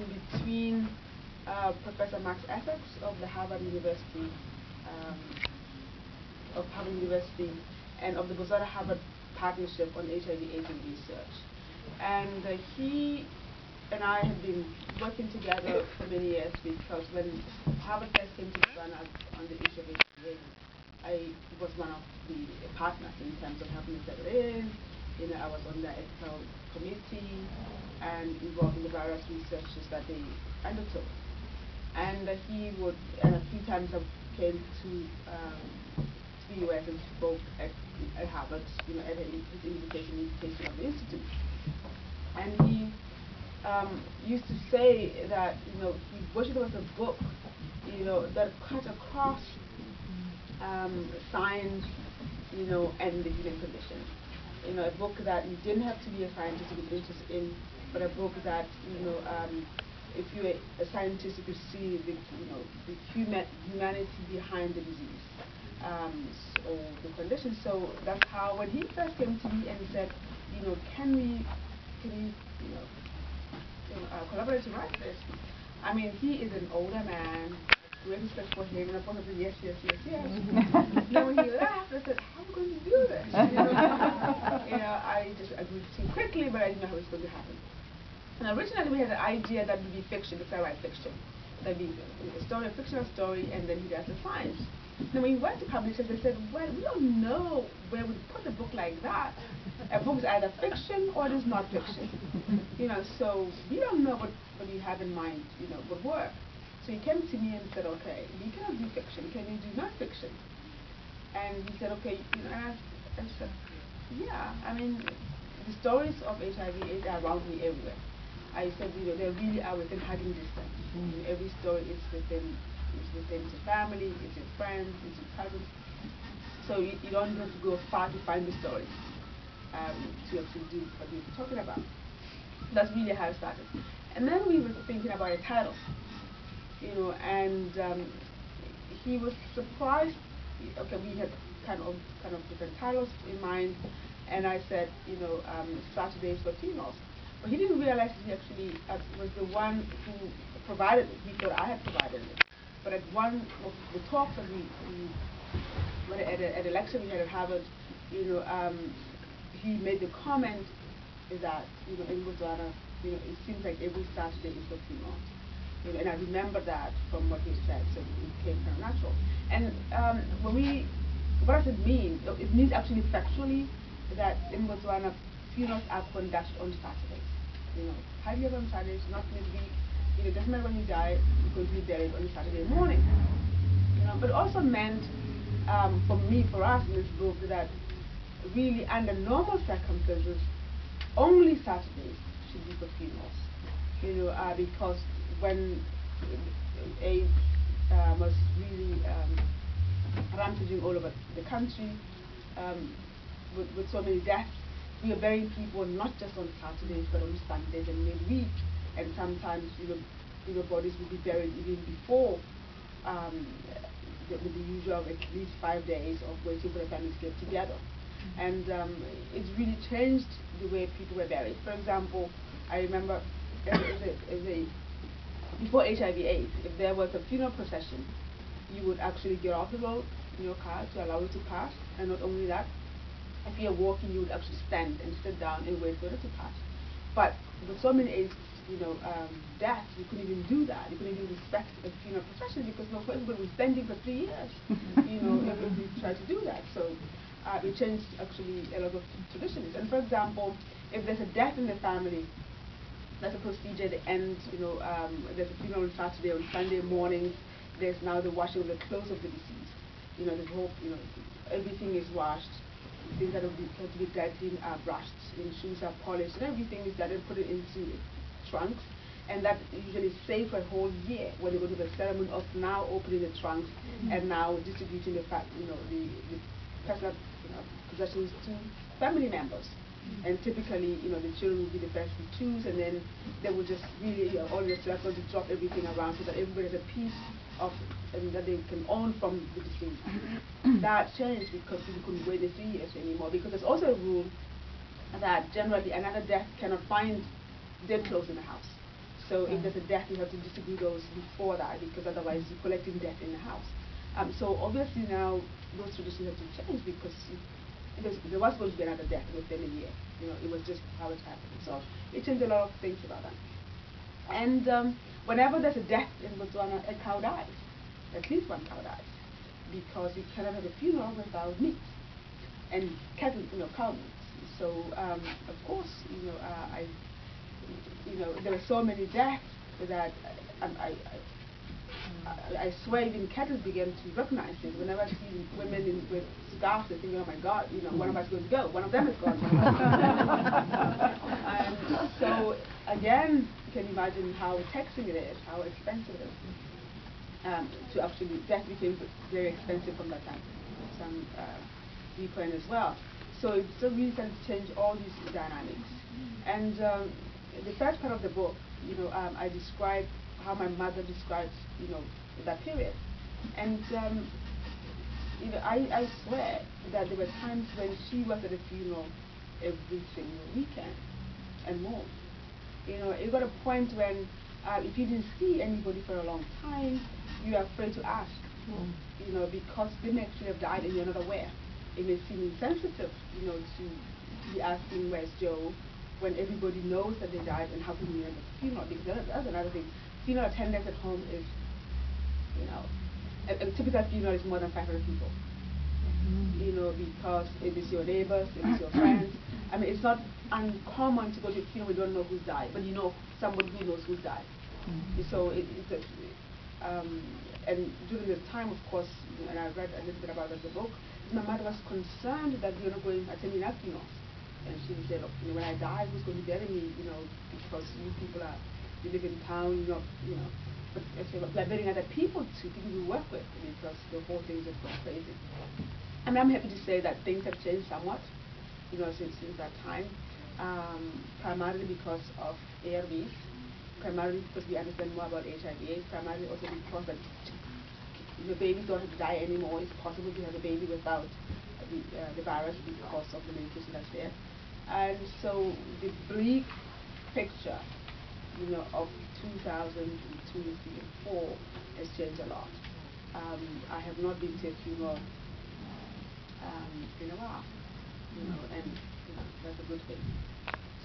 between Professor Max Essex of the Harvard University, um, and of the Botswana-Harvard Partnership on HIV/AIDS and Research. And he and I have been working together for many years because when Harvard first came to Botswana on the issue of HIV/AIDS, I was one of the partners in terms of helping to settle in. I was on the ethical committee and involved in the various researches that they undertook. And and a few times I came to the US and spoke at Harvard, at his invitation of the Institute. And he used to say that, he wished there was a book, that cut across science, and the human condition. A book that you didn't have to be a scientist to be interested in, but a book that, if you're a scientist, you could see the humanity behind the disease, or the condition. So that's how, when he first came to me and he said, can we collaborate to write this? I mean, he is an older man. Great respect for him, and of course I said yes. Then when he laughed, I said, how are we going to do this? I just agreed too quickly, but I didn't know how it was going to happen. And originally we had an idea that would be fiction, because I write fiction. That'd be a fictional story, and then he does the science. Now when we went to publishers, they said, well, we don't know where we put a book like that. A book is either fiction or it is not fiction. So we don't know what you have in mind, would work. So he came to me and said, okay, you cannot do fiction, can you do non-fiction? And he said, okay, and I said, yeah, I mean, the stories of HIV/AIDS are around me everywhere. I said, they really are within hugging distance. Every story is within your family, it's your friends, it's your cousins. So you don't have to go far to find the stories to actually do what you're talking about. That's really how it started. And then we were thinking about a title. And he was surprised. Okay, we had kind of different titles in mind, and I said, Saturdays for Females. But he didn't realize he actually was the one who provided it. He thought I had provided it. But at one of the talks that at a lecture we had at Harvard, he made the comment that, in Botswana, it seems like every Saturday is for females. And I remember that from what he said, so it came kind of natural. And what does it mean? It means actually factually that in Botswana, funerals are conducted on Saturdays. Hardly ever on Saturdays, not midweek. It doesn't matter when you die, you're going to be buried on Saturday morning. But also meant, for us in this book, that really under normal circumstances, only Saturdays should be for funerals. Because when AIDS was really rampaging all over the country, with so many deaths, we are burying people not just on Saturdays but on Sundays and midweek, and sometimes bodies will be buried even before the usual at least 5 days of waiting for the families to get together. And it's really changed the way people were buried. For example, I remember before HIV/AIDS, if there was a funeral procession, you would actually get off the road in your car to allow it to pass. And not only that, if you're walking, you would actually stand and sit down and wait for it to pass. But with so many AIDS, deaths, you couldn't even do that. You couldn't even respect a funeral procession because everybody was standing for 3 years. If you tried to do that. So it changed actually a lot of traditions. And for example, if there's a death in the family, that's a procedure. The end, there's a funeral on Saturday. On Sunday mornings, there's now the washing of the clothes of the deceased. The whole, everything is washed. Things that have to be dead are brushed, and shoes are polished, and everything is done and put it into trunks. And that usually is saved for a whole year when they go to the ceremony of now opening the trunks and now distributing the personal possessions to family members. And typically, the children will be the first to choose, and then they will just really, all the circles, to drop everything around so that everybody has a piece of that they can own from the deceased. That changed because people couldn't wait the 3 years anymore, because there's also a rule that generally another death cannot find dead clothes in the house. So if there's a death, you have to distribute those before that, because otherwise you're collecting death in the house. So obviously now those traditions have to change, because there was going to be another death within a year. It was just how it happened. So it changed a lot of things about that. And whenever there's a death in Botswana, a cow dies. At least one cow dies, because you cannot have a funeral without meat and cattle, cow meat. So of course, there were so many deaths that I swear even cattle began to recognize it. Whenever I see women with scarves, they think, oh my God, one of us is going to go. One of them is gone. And so again, you can imagine how taxing it is, how expensive it is. To actually, death became very expensive from that time. Some viewpoint as well. So it's really started to change all these dynamics. And the first part of the book, I describe how my mother describes, that period. And I swear that there were times when she was at a funeral every single weekend and more. It got a point when if you didn't see anybody for a long time, you are afraid to ask, because they may actually have died and you're not aware. It may seem insensitive, to be asking where's Joe, when everybody knows that they died, and how can you remember the funeral? Because that's another thing. Funeral attendance at home is, a typical funeral is more than 500 people. Because it is your neighbors, it is your friends. I mean, it's not uncommon to go to a funeral, we don't know who's died, but somebody who knows who's died. So and during this time, of course, and I read a little bit about that in the book, my mother was concerned that we were not attending our funerals. And she said, look, when I die, who's going to bury me, because you people you live in town, but I said, look, we're burying other people too, people we work with, because the whole thing just went crazy. I mean, I'm happy to say that things have changed somewhat, since that time, primarily because of ARVs, primarily because we understand more about HIV/AIDS, primarily also because that the babies don't have to die anymore. It's possible to have a baby without the virus because of the medication that's there. And so the bleak picture, of 2002, 3, and 4 has changed a lot. I have not been to a funeral in a while, and that's a good thing.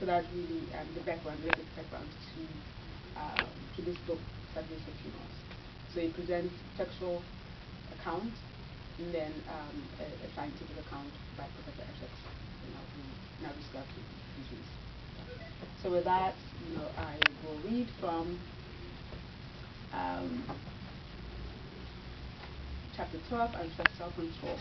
So that's really the background, the background to this book, Subjects of Funerals. So it presents textual account, and then a scientific account by Professor Essex, who now describes the disease. So with that, I will read from chapter 12, and self-control.